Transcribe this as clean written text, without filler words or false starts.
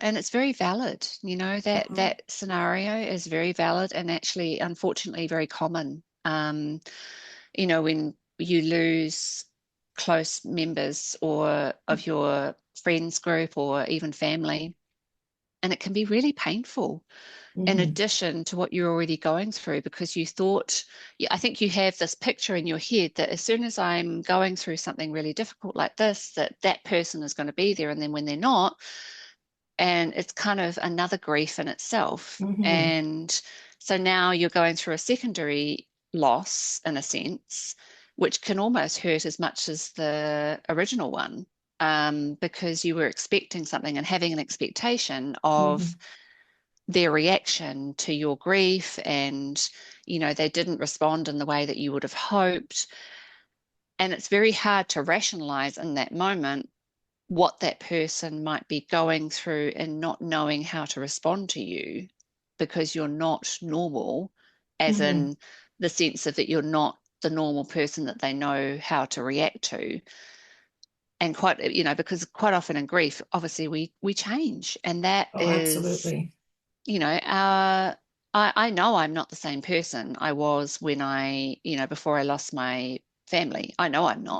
And it's very valid, that Mhm. that scenario is very valid and actually, unfortunately, very common. When you lose close members or of your friends group or even family, and it can be really painful in Mhm. addition to what you're already going through because you thought, yeah, I think you have this picture in your head that as soon as I'm going through something really difficult like this, that that person is going to be there. And then when they're not, and it's kind of another grief in itself. Mhm. And so now you're going through a secondary loss in a sense, which can almost hurt as much as the original one, because you were expecting something and having an expectation of Mhm. their reaction to your grief, and they didn't respond in the way that you would have hoped. And it's very hard to rationalize in that moment what that person might be going through and not knowing how to respond to you because you're not normal, as Mhm. in the sense of that you're not the normal person that they know how to react to. And because quite often in grief, obviously we change, and that Oh, is, absolutely. our I know I'm not the same person I was when before I lost my family. I know I'm not.